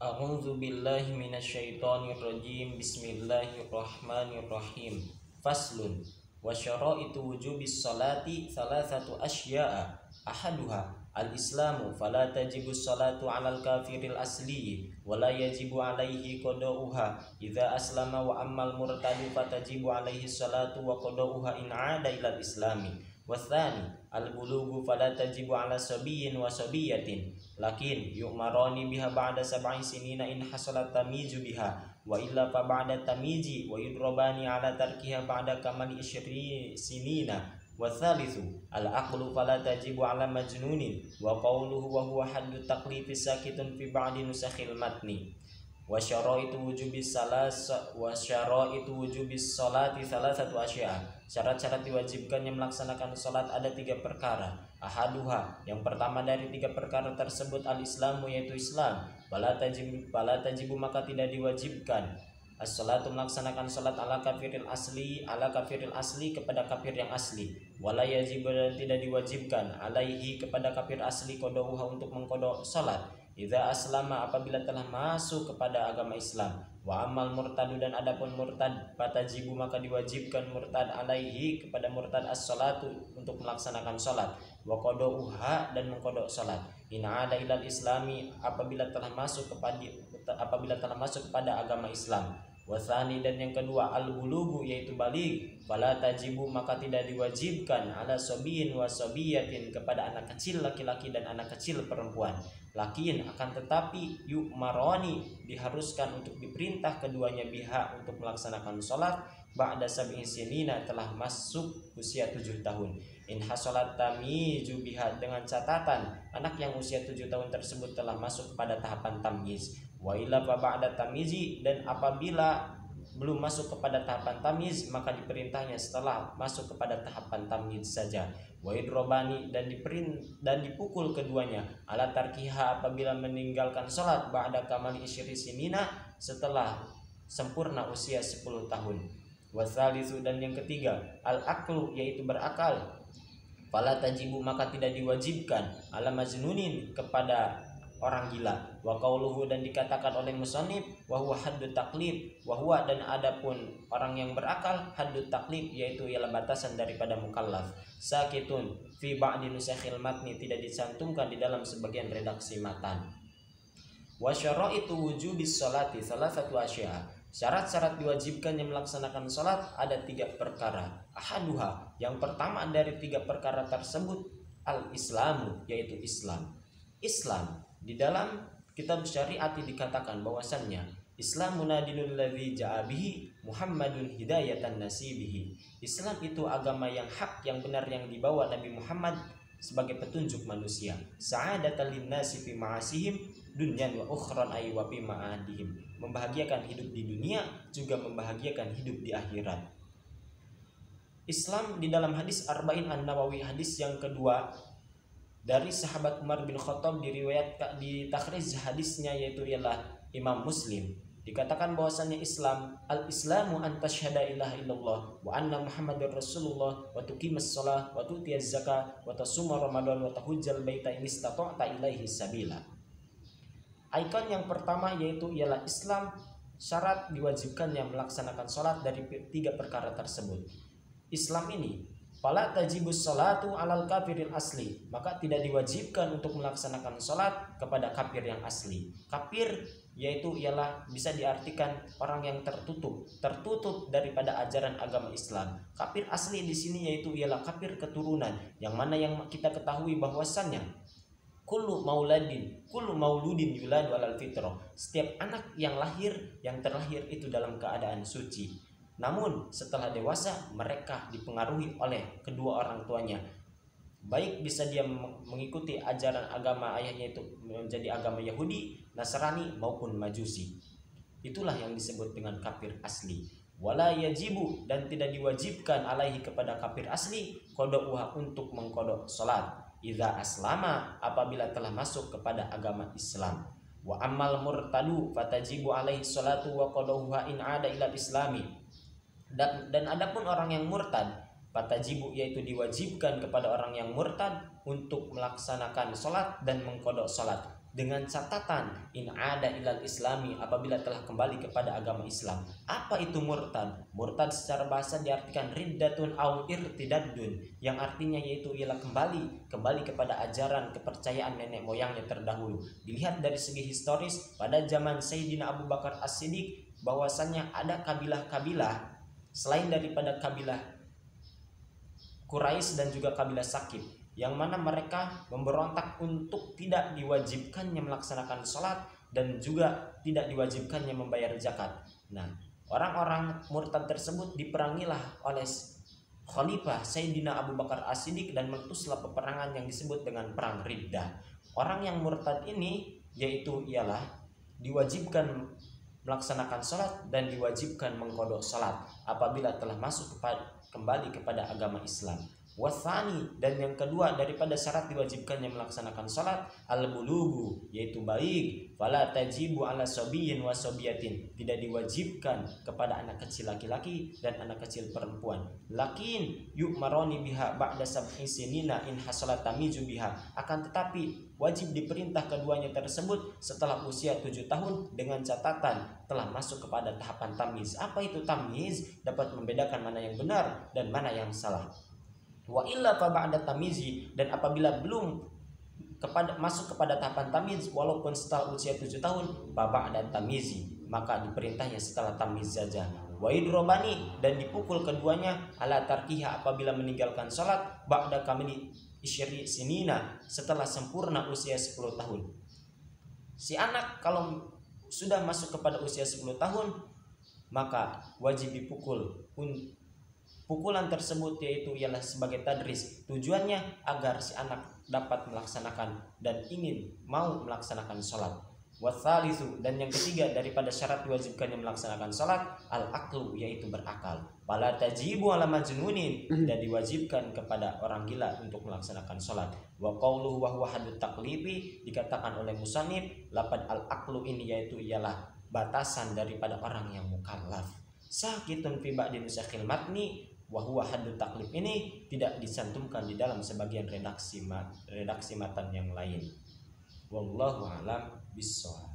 A'udzu billahi minasyaitonir rajim. Bismillahirrahmanirrahim. Faslun wa syara'itu wujubis salati thalathatu asya'a. Ahaduha al-islamu fala tajibu salatu 'alal kafiril asli wa la yajibu 'alaihi qada'uha idza aslama wa ammal murtadu fatajibu 'alaihi salatu wa qada'uha in 'ada ilal islami. Wathani al-bulughu fala tajibu 'ala sabiyyin wa sabiyatin lakin yu'marani biha ba'da sab'i sinina in hasalat tamizu biha wa illa fa ba'da tamiji wa yudrabani 'ala tarkiha ba'da kamali 20 sinina. Wathalithu al-aqlu fala tajibu 'ala majnunin wa qawluhu wa huwa haddu taklifi sakitun fi ba'di nusakhil matni. Wa syara'itu wujubis salati salasatu asya'a. Syarat-syarat diwajibkannya melaksanakan salat ada 3 perkara. Ahaduha, yang pertama dari 3 perkara tersebut al-islamu, yaitu Islam. Fala tajibu maka tidak diwajibkan as-salatu, melaksanakan salat ala kafiril asli kepada kafir yang asli. Wala yajibu, dan tidak diwajibkan alaihi kepada kafir asli qadauha untuk mengkodok salat idza aslama, apabila telah masuk kepada agama Islam. Wa amal murtadu, dan adapun murtad fatajibu maka diwajibkan murtad alaihi kepada murtad as-salatu untuk melaksanakan salat wa qadauha, dan mengkodok salat in ada ilal islami, apabila telah masuk kepada agama Islam. Wasani, dan yang kedua al-bulughu, yaitu baligh. Fala tajibu maka tidak diwajibkan ala sabiyin wa sabiyatin kepada anak kecil laki-laki dan anak kecil perempuan. Lakin akan tetapi yu'marani, diharuskan untuk diperintah keduanya biha untuk melaksanakan sholat ba'da sab'i sinina, telah masuk usia 7 tahun. In hasalat tamyizu biha, dengan catatan anak yang usia 7 tahun tersebut telah masuk pada tahapan tamyiz. Wa illa fa ba'da tamyizi, dan apabila belum masuk kepada tahapan tamyiz maka diperintahnya setelah masuk kepada tahapan tamyiz saja. Wa idrobani, dan dipukul keduanya ala tarkiha, apabila meninggalkan salat ba'da kamali isyri sinina, setelah sempurna usia 10 tahun. Wasalitsu, dan yang ketiga al-aqlu, yaitu berakal. Fala tajibu maka tidak diwajibkan ala majnunin kepada orang gila. Wa qauluhu, dan dikatakan oleh musannif wa huwa haddu taklif, wa huwa, dan adapun orang yang berakal, haddu taklif, yaitu ialah batasan daripada mukallaf. Sakitun fi ba'di nusakhil matni, tidak dicantumkan di dalam sebagian redaksi matan. Wa syara'itu wujubis sholati salasatu asya'a. Syarat-syarat diwajibkannya melaksanakan salat ada 3 perkara. Ahaduha, yang pertama dari 3 perkara tersebut al-islamu, yaitu Islam. Islam di dalam kitab syariat dikatakan bahwasannya Islamuna dinul ladzi ja'a bihi Muhammadun hidayatan nasibihi. Islam itu agama yang hak, yang benar, yang dibawa Nabi Muhammad sebagai petunjuk manusia. Sa'adatan linnasi fi ma'asihim dunyan wa ukhran ay wa fi ma'adihim. Membahagiakan hidup di dunia, juga membahagiakan hidup di akhirat. Islam di dalam hadis Arba'in An-Nawawi, hadis yang kedua dari sahabat Umar bin Khattab, diriwayatkan di takhrij hadisnya, yaitu ialah Imam Muslim, dikatakan bahwasannya Islam, al-islamu an tasyhada ilaha illallah wa anna muhammadar rasulullah wa tuqimas shalah wa tu'tiyaz zakah wa tasuma ramadan wa tahujjal baita in istata'ta ilaihi sabila. Ikon yang pertama yaitu ialah Islam, syarat diwajibkannya melaksanakan salat dari 3 perkara tersebut. Islam ini fala tajibus salatu alal kafiril asli, maka tidak diwajibkan untuk melaksanakan salat kepada kafir yang asli. Kafir yaitu ialah bisa diartikan orang yang tertutup daripada ajaran agama Islam. Kafir asli di sini yaitu ialah kafir keturunan, yang mana yang kita ketahui bahwasannya kullu mauludin yuladu alal fitrah, setiap anak yang terlahir itu dalam keadaan suci. Namun setelah dewasa mereka dipengaruhi oleh kedua orang tuanya, baik bisa dia mengikuti ajaran agama ayahnya itu menjadi agama Yahudi, Nasrani maupun Majusi. Itulah yang disebut dengan kafir asli. Wala yajibu, dan tidak diwajibkan alaihi kepada kafir asli qada'uha, untuk mengkodok salat idza aslama, apabila telah masuk kepada agama Islam. Wa ammal murtadu fatajibu alaihi salatu wa qada'uha in ada ila islami. Dan adapun orang yang murtad, fatajibu, yaitu diwajibkan kepada orang yang murtad untuk melaksanakan salat dan mengkodok salat dengan catatan in ada ilal islami, apabila telah kembali kepada agama Islam. Apa itu murtad? Murtad secara bahasa diartikan riddatun au irtidaddun, yang artinya yaitu ialah kembali kepada ajaran kepercayaan nenek moyangnya terdahulu. Dilihat dari segi historis, pada zaman Sayyidina Abu Bakar As-Siddiq bahwasannya ada kabilah-kabilah selain daripada kabilah Quraisy dan juga kabilah Sakif, yang mana mereka memberontak untuk tidak diwajibkannya melaksanakan sholat dan juga tidak diwajibkannya membayar zakat. Nah, orang-orang murtad tersebut diperangilah oleh Khalifah Sayyidina Abu Bakar As-Siddiq dan meletuslah peperangan yang disebut dengan perang Riddah. Orang yang murtad ini yaitu ialah diwajibkan melaksanakan sholat dan diwajibkan mengqadha sholat apabila telah masuk kembali kepada agama Islam. Wasani, dan yang kedua daripada syarat diwajibkannya melaksanakan salat, al-bulugu, yaitu baik. Fala tajibu ala sabiyyin wa sabiyatin, tidak diwajibkan kepada anak kecil laki-laki dan anak kecil perempuan. Lakin yu'maroni biha ba'da sab'i sinina in hasalat tamizu biha, akan tetapi wajib diperintah keduanya tersebut setelah usia 7 tahun dengan catatan telah masuk kepada tahapan tamyiz. Apa itu tamyiz? Dapat membedakan mana yang benar dan mana yang salah. Wa illa fa ba'da tamizi, dan apabila belum masuk kepada tahapan tamiz walaupun setelah usia 7 tahun, fa ba'da tamizi, maka diperintahnya setelah tamiz saja. Wa idrobani, dan dipukul keduanya ala tarkiha, apabila meninggalkan salat ba'da kamili isyri sinina, setelah sempurna usia 10 tahun. Si anak kalau sudah masuk kepada usia 10 tahun maka wajib dipukul. Pukulan tersebut yaitu ialah sebagai tadris, tujuannya agar si anak dapat melaksanakan dan ingin mau melaksanakan sholat. Watsalisu, dan yang ketiga daripada syarat diwajibkannya melaksanakan sholat, al-aqlu, yaitu berakal. Fala tajibu ala majnunin, dan diwajibkan kepada orang gila untuk melaksanakan sholat. Wa qawluhu wa huwa hadut taklifi, dikatakan oleh musannif lapad al-aqlu ini yaitu ialah batasan daripada orang yang mukallaf. Sakitun fi ba'di nusakhil matni, wahwa hadut taklif ini tidak dicantumkan di dalam sebagian redaksi matan yang lain. Wallahu a'lam bishawab.